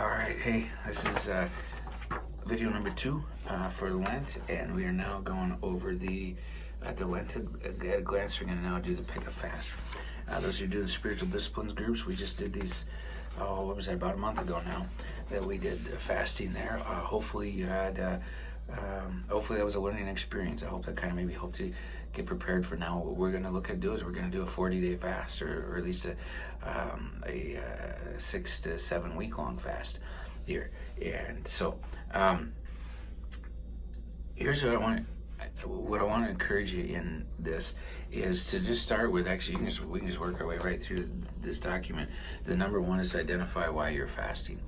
All right, hey, this is video number 2 for Lent, and we are now going over the Lent at a glance. We're going to now do the pick a fast. Those who do the spiritual disciplines groups, we just did these. What was that? About a month ago now that we did fasting there. Hopefully you had. Hopefully that was a learning experience. I hope that kind of maybe helped you get prepared for now. What we're going to look at we're going to do a 40-day fast, or at least a 6 to 7 week long fast here. And so here's what I want to encourage you in this is to just start with, actually we can just work our way right through this document. The number one is to identify why you're fasting.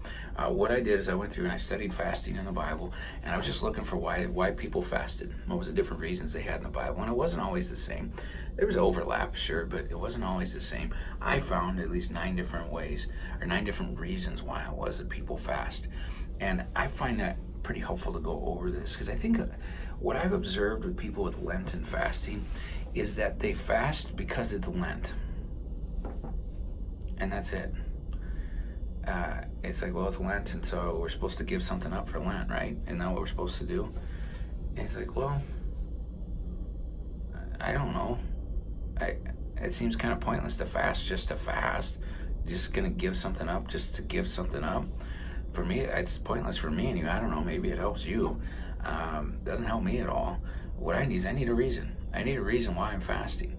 What I did is I went through and I studied fasting in the Bible, and I was just looking for why people fasted. What was the different reasons they had in the Bible, and it wasn't always the same. There was overlap, sure, but it wasn't always the same. I found at least 9 different ways, or 9 different reasons why it was that people fast. And I find that pretty helpful to go over this, because I think what I've observed with people with Lent and fasting is that they fast because it's Lent. And that's it. It's like, well, it's Lent, and so we're supposed to give something up for Lent, right? Isn't that what we're supposed to do? And it's like, well, I don't know. It seems kind of pointless to fast just to fast. Just gonna give something up just to give something up. For me, it's pointless for me anyway. I don't know, maybe it helps you. Doesn't help me at all. What I need a reason. I need a reason why I'm fasting.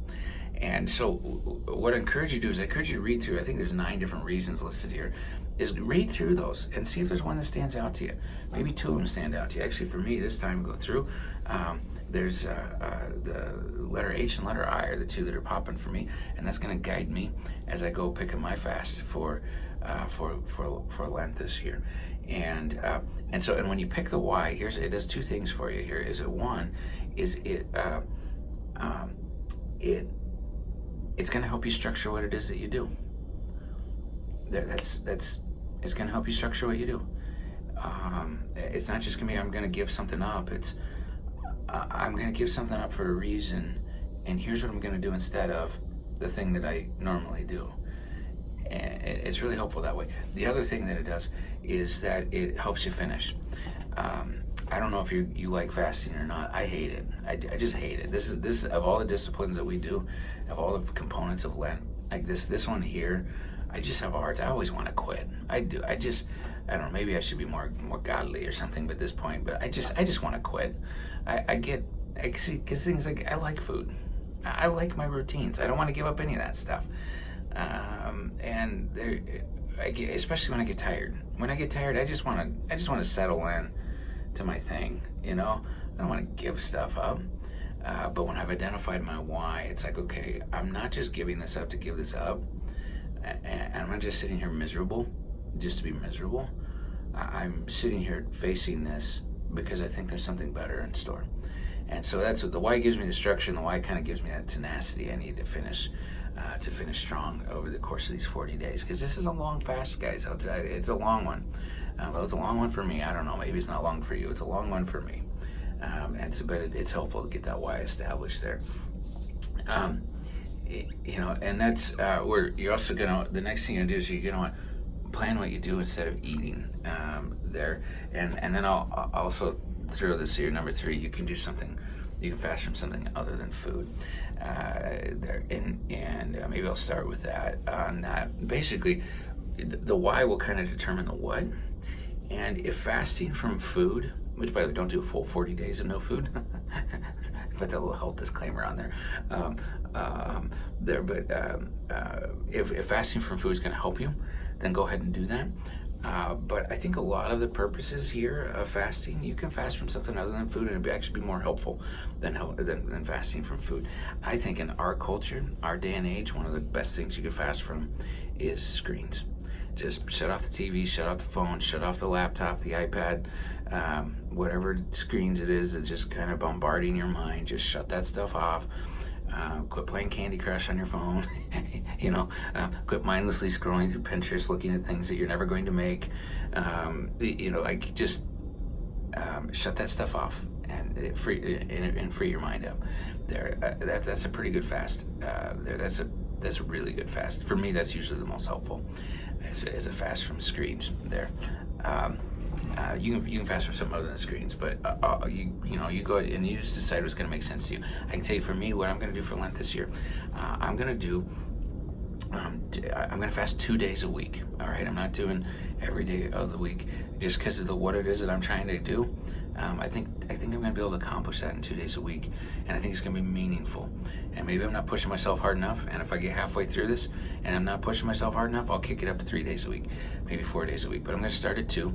And so what I encourage you to do is I encourage you to read through, I think there's 9 different reasons listed here, is read through those and see if there's one that stands out to you. Maybe 2 of them stand out to you. Actually, for me, this time go through, there's the letter H and letter I are the 2 that are popping for me, and that's going to guide me as I go picking my fast for Lent this year. And when you pick the why, it does 2 things for you here. Is it one? Is it's going to help you structure what it is that you do. It's going to help you structure what you do. It's not just going to be I'm going to give something up. It's I'm going to give something up for a reason, and here's what I'm going to do instead of the thing that I normally do. And it's really helpful that way. The other thing that it does is that it helps you finish. I don't know if you like fasting or not. I hate it. I just hate it. This is of all the disciplines that we do, of all the components of Lent, like this one here, I just have a hard time. I always want to quit. I do. I don't know. Maybe I should be more godly or something at this point. But I just want to quit. I see, because things like I like food. I like my routines. I don't want to give up any of that stuff. And especially when I get tired. When I get tired, I just want to settle in to my thing. I don't want to give stuff up. But when I've identified my why, it's like, okay, I'm not just giving this up to give this up, and I'm not just sitting here miserable just to be miserable. I'm sitting here facing this because I think there's something better in store. And so that's what the why gives me the structure, and the why kind of gives me that tenacity I need to finish strong over the course of these 40 days. Because this is a long fast, guys. I'll tell you, it's a long one. Well, it's a long one for me. I don't know. Maybe it's not long for you. It's a long one for me. But it's helpful to get that why established there. And that's where you're also gonna. The next thing you're gonna do is you're gonna want plan what you do instead of eating there. And then I'll also throw this here. Number 3, you can do something. You can fast from something other than food. There and maybe I'll start with that. On that, basically, the why will kind of determine the what. And if fasting from food, which by the way, don't do a full 40 days of no food. Put that little health disclaimer on there. If fasting from food is going to help you, then go ahead and do that. But I think a lot of the purposes here of fasting, you can fast from something other than food, and it'd actually be more helpful than fasting from food. I think in our culture, our day and age, one of the best things you can fast from is screens. Just shut off the TV, shut off the phone, shut off the laptop, the iPad, whatever screens it is that's just kind of bombarding your mind. Just shut that stuff off. Quit playing Candy Crush on your phone. Quit mindlessly scrolling through Pinterest, looking at things that you're never going to make. Shut that stuff off and free your mind up. There, that's a pretty good fast. That's a really good fast. For me, that's usually the most helpful, as a fast from screens there. You can fast from something other than screens, but you go and you just decide what's going to make sense to you. I can tell you, for me, what I'm going to do for Lent this year, I'm going to fast 2 days a week. All right, I'm not doing every day of the week just because of what it is that I'm trying to do. I think I'm going to be able to accomplish that in 2 days a week, and I think it's going to be meaningful. And maybe I'm not pushing myself hard enough, and if I get halfway through this and I'm not pushing myself hard enough, I'll kick it up to 3 days a week, maybe 4 days a week. But I'm going to start at 2,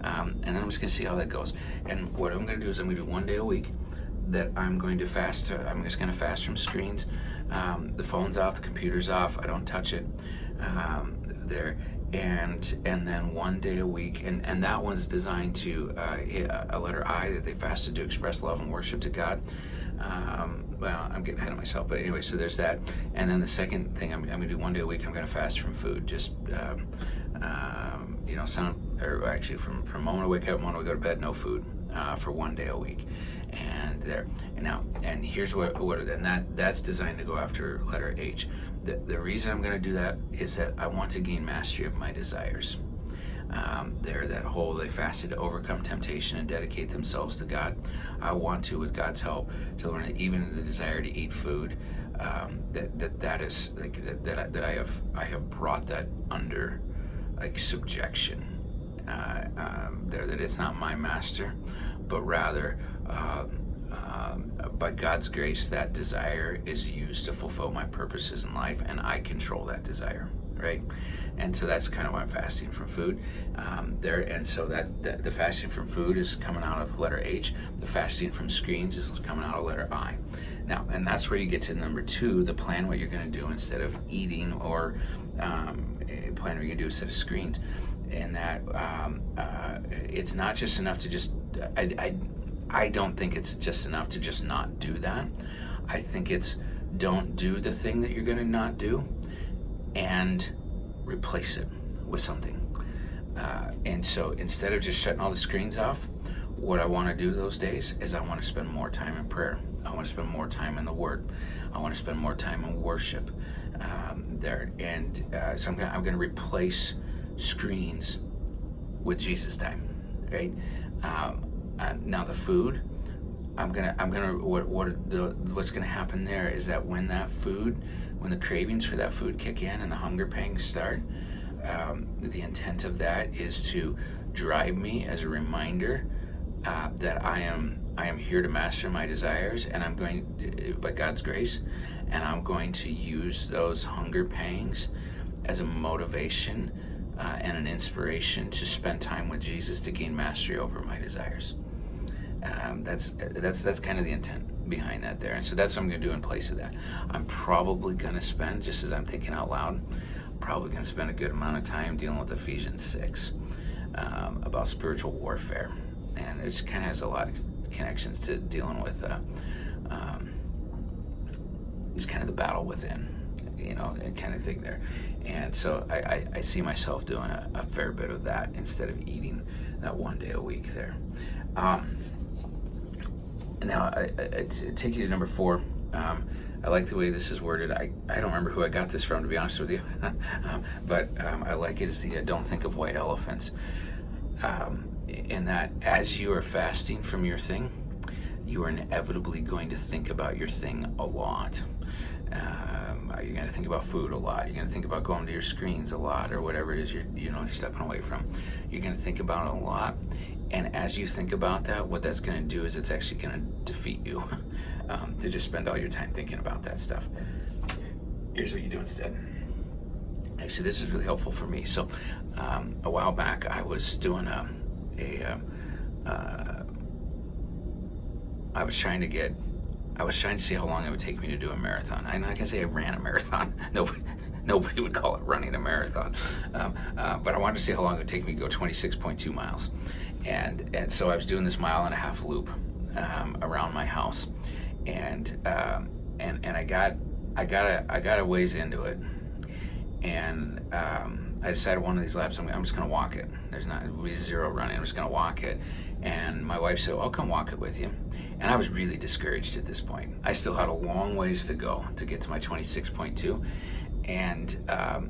and then I'm just going to see how that goes. And what I'm going to do is I'm going to do 1 day a week that I'm going to fast. I'm just going to fast from screens. The phone's off, the computer's off. I don't touch it there. And then 1 day a week, and that one's designed to hit a letter I, that they fasted to express love and worship to God. Well, I'm getting ahead of myself, but anyway, so there's that. And then the second thing, I'm going to do 1 day a week, I'm going to fast from food, just from moment I wake up, moment I go to bed, no food for 1 day a week. And there, and here's that's designed to go after letter H. The reason I'm going to do that is that I want to gain mastery of my desires. They fasted to overcome temptation and dedicate themselves to God. I want to, with God's help, to learn that even the desire to eat food, that I have brought that under subjection. That it's not my master, but rather by God's grace, that desire is used to fulfill my purposes in life, and I control that desire, right? And so that's kind of why I'm fasting from food and so that the fasting from food is coming out of letter H. The fasting from screens is coming out of letter I. Now, and that's where you get to number 2, the plan what you're going to do instead of eating, or plan what you're going to do instead of screens. And that it's not just enough to just, I don't think it's just enough to just not do that. I think it's don't do the thing that you're going to not do and replace it with something. And so instead of just shutting all the screens off, what I want to do those days is I want to spend more time in prayer. I want to spend more time in the Word. I want to spend more time in worship there. And so I'm going to replace screens with Jesus time, right? Now the food, what's gonna happen there is that when the cravings for that food kick in and the hunger pangs start, the intent of that is to drive me as a reminder that I am here to master my desires, and I'm going, by God's grace, and I'm going to use those hunger pangs as a motivation and an inspiration to spend time with Jesus to gain mastery over my desires. That's kind of the intent behind that there. And so that's what I'm going to do in place of that. I'm probably going to spend, just as I'm thinking out loud, probably going to spend a good amount of time dealing with Ephesians 6 about spiritual warfare. And it just kind of has a lot of connections to dealing with just kind of the battle within, and kind of thing there. And so I see myself doing a fair bit of that instead of eating that 1 day a week there. Now, I take you to number 4. I like the way this is worded. I don't remember who I got this from, to be honest with you. But I like it as the don't think of white elephants. In that as you are fasting from your thing, you are inevitably going to think about your thing a lot. You're going to think about food a lot. You're going to think about going to your screens a lot, or whatever it is you're stepping away from. You're going to think about it a lot. And as you think about that, what that's going to do is it's actually going to defeat you to just spend all your time thinking about that stuff. Here's what you do instead. Actually, this is really helpful for me. So a while back, I was doing I was trying to see how long it would take me to do a marathon. I'm not gonna say I ran a marathon. Nobody would call it running a marathon. But I wanted to see how long it would take me to go 26.2 miles. And so I was doing this 1.5 mile loop around my house, and I got a ways into it, and I decided one of these laps I'm just gonna walk it. It'll be 0 running. I'm just gonna walk it. And my wife said, "I'll come walk it with you." And I was really discouraged at this point. I still had a long ways to go to get to my 26.2, and I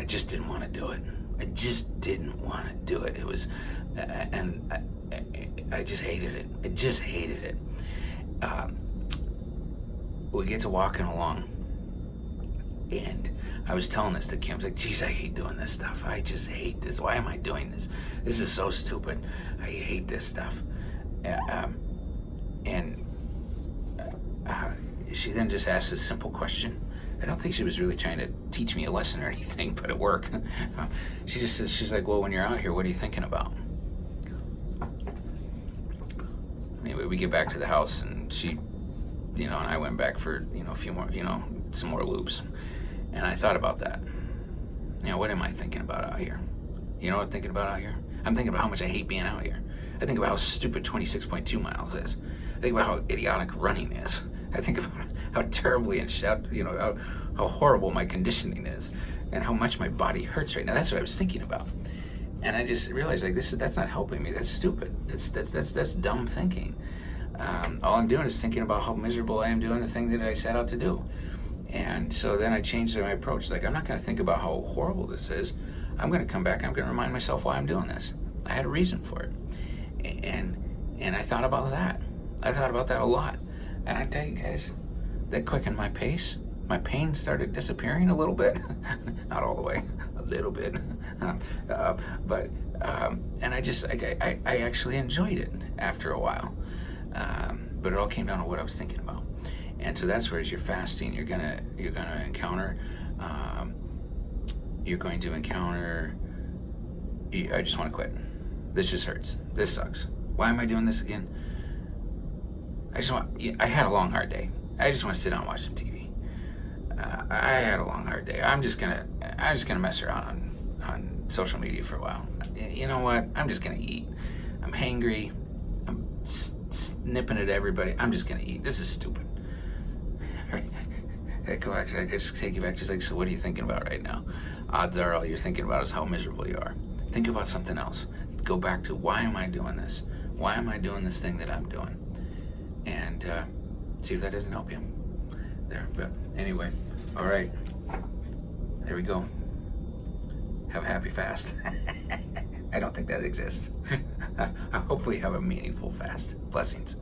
just didn't want to do it. I just didn't want to do it. It was, and I just hated it. I just hated it. Um, we get to walking along, and I was telling this to Kim. I was like, geez, I hate doing this stuff. I just hate this. Why am I doing this? This is so stupid. I hate this stuff. And she then just asked a simple question. I don't think she was really trying to teach me a lesson or anything, but it worked. She just says, she's like, well, when you're out here, what are you thinking about? Anyway, we get back to the house, and she, and I went back for, a few more, some more loops. And I thought about that. What am I thinking about out here? You know what I'm thinking about out here? I'm thinking about how much I hate being out here. I think about how stupid 26.2 miles is. I think about how idiotic running is. I think about how terribly and how horrible my conditioning is, and how much my body hurts right now. That's what I was thinking about. And I just realized, like, that's not helping me. That's stupid. That's dumb thinking. All I'm doing is thinking about how miserable I am doing the thing that I set out to do. And so then I changed my approach. Like, I'm not going to think about how horrible this is. I'm going to come back. I'm going to remind myself why I'm doing this. I had a reason for it. And I thought about that. I thought about that a lot. And I tell you guys, that quickened my pace. My pain started disappearing a little bit. Not all the way, a little bit. But I actually enjoyed it after a while. But it all came down to what I was thinking about. And so that's where, as you're fasting, you're gonna encounter. I just want to quit. This just hurts. This sucks. Why am I doing this again? I had a long, hard day. I just want to sit down and watch some TV. I had a long, hard day. I'm just gonna mess around on social media for a while. You know what? I'm just gonna eat. I'm hangry. I'm snipping at everybody. I'm just gonna eat. This is stupid. I just take you back. Just like, so what are you thinking about right now? Odds are all you're thinking about is how miserable you are. Think about something else. Go back to, why am I doing this? Why am I doing this thing that I'm doing? And see if that doesn't help you. There, but anyway, all right. There we go. Have a happy fast. I don't think that exists. Hopefully have a meaningful fast. Blessings.